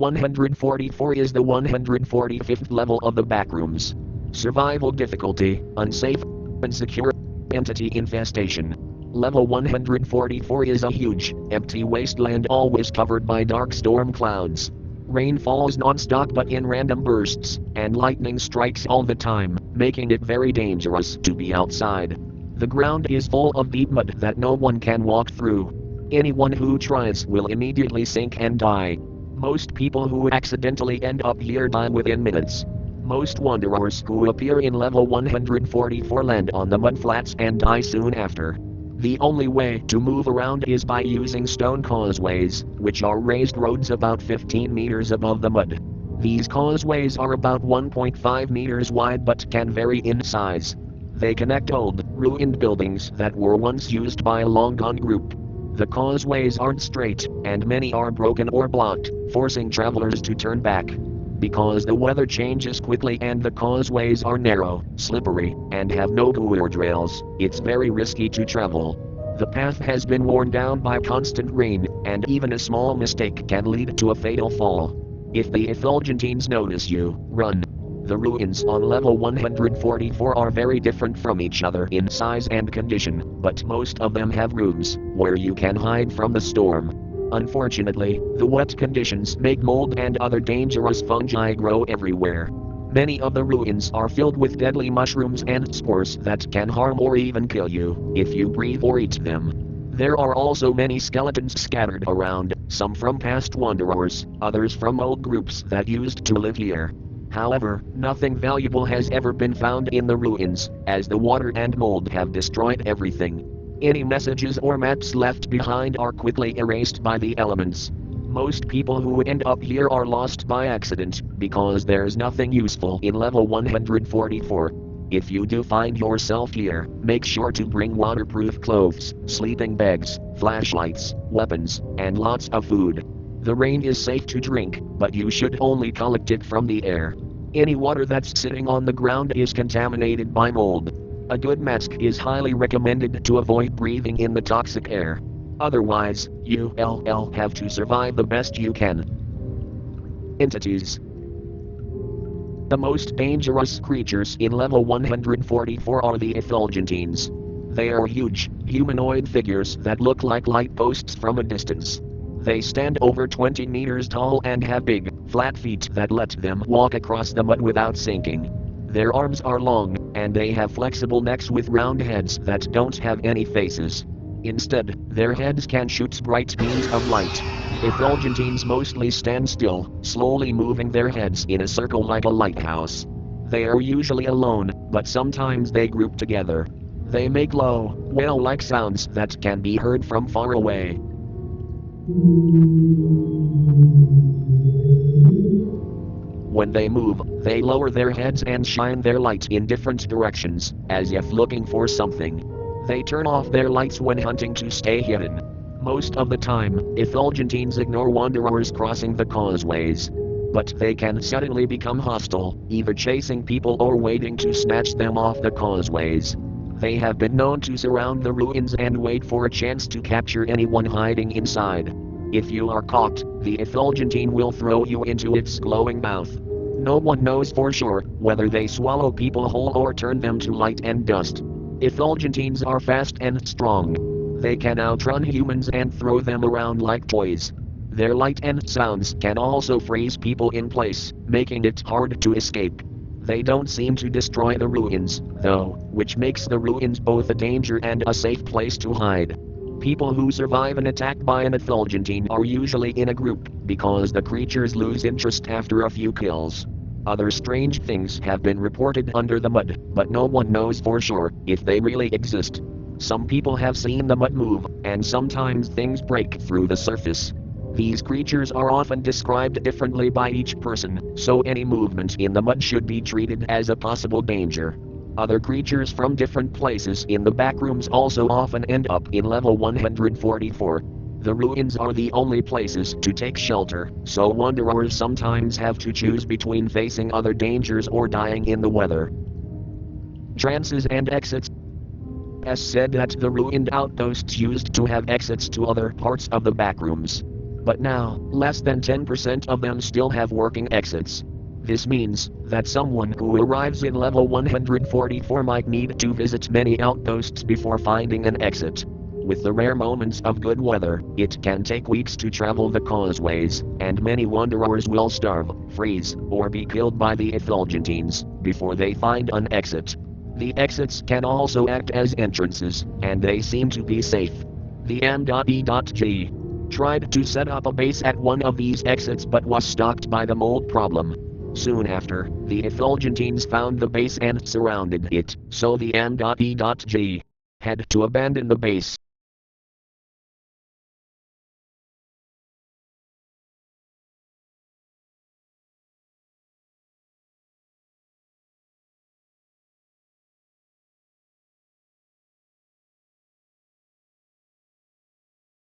144 is the 145th level of the Backrooms. Survival difficulty, unsafe, insecure, entity infestation. Level 144 is a huge, empty wasteland always covered by dark storm clouds. Rain falls non-stop but in random bursts, and lightning strikes all the time, making it very dangerous to be outside. The ground is full of deep mud that no one can walk through. Anyone who tries will immediately sink and die. Most people who accidentally end up here die within minutes. Most wanderers who appear in level 144 land on the mudflats and die soon after. The only way to move around is by using stone causeways, which are raised roads about 15 meters above the mud. These causeways are about 1.5 meters wide but can vary in size. They connect old, ruined buildings that were once used by a long-gone group. The causeways aren't straight, and many are broken or blocked, forcing travelers to turn back. Because the weather changes quickly and the causeways are narrow, slippery, and have no guardrails, it's very risky to travel. The path has been worn down by constant rain, and even a small mistake can lead to a fatal fall. If the effulgentines notice you, run. The ruins on level 144 are very different from each other in size and condition, but most of them have rooms where you can hide from the storm. Unfortunately, the wet conditions make mold and other dangerous fungi grow everywhere. Many of the ruins are filled with deadly mushrooms and spores that can harm or even kill you if you breathe or eat them. There are also many skeletons scattered around, some from past wanderers, others from old groups that used to live here. However, nothing valuable has ever been found in the ruins, as the water and mold have destroyed everything. Any messages or maps left behind are quickly erased by the elements. Most people who end up here are lost by accident, because there's nothing useful in level 144. If you do find yourself here, make sure to bring waterproof clothes, sleeping bags, flashlights, weapons, and lots of food. The rain is safe to drink, but you should only collect it from the air. Any water that's sitting on the ground is contaminated by mold. A good mask is highly recommended to avoid breathing in the toxic air. Otherwise, you'll have to survive the best you can. Entities. The most dangerous creatures in level 144 are the effulgentines. They are huge, humanoid figures that look like light posts from a distance. They stand over 20 meters tall and have big, flat feet that let them walk across the mud without sinking. Their arms are long, and they have flexible necks with round heads that don't have any faces. Instead, their heads can shoot bright beams of light. Effulgentines mostly stand still, slowly moving their heads in a circle like a lighthouse. They are usually alone, but sometimes they group together. They make low, whale-like sounds that can be heard from far away. When they move, they lower their heads and shine their light in different directions, as if looking for something. They turn off their lights when hunting to stay hidden. Most of the time, effulgentines ignore wanderers crossing the causeways. But they can suddenly become hostile, either chasing people or waiting to snatch them off the causeways. They have been known to surround the ruins and wait for a chance to capture anyone hiding inside. If you are caught, the effulgentine will throw you into its glowing mouth. No one knows for sure whether they swallow people whole or turn them to light and dust. Effulgentines are fast and strong. They can outrun humans and throw them around like toys. Their light and sounds can also freeze people in place, making it hard to escape. They don't seem to destroy the ruins, though, which makes the ruins both a danger and a safe place to hide. People who survive an attack by an effulgentine are usually in a group, because the creatures lose interest after a few kills. Other strange things have been reported under the mud, but no one knows for sure if they really exist. Some people have seen the mud move, and sometimes things break through the surface. These creatures are often described differently by each person, so any movement in the mud should be treated as a possible danger. Other creatures from different places in the backrooms also often end up in level 144. The ruins are the only places to take shelter, so wanderers sometimes have to choose between facing other dangers or dying in the weather. Trances and exits. As said that the ruined outposts used to have exits to other parts of the backrooms. But now, less than 10% of them still have working exits. This means that someone who arrives in level 144 might need to visit many outposts before finding an exit. With the rare moments of good weather, it can take weeks to travel the causeways, and many wanderers will starve, freeze, or be killed by the effulgentines before they find an exit. The exits can also act as entrances, and they seem to be safe. The M.E.G. tried to set up a base at one of these exits but was stopped by the mold problem. Soon after, the effulgentines found the base and surrounded it, so the M.E.G. had to abandon the base.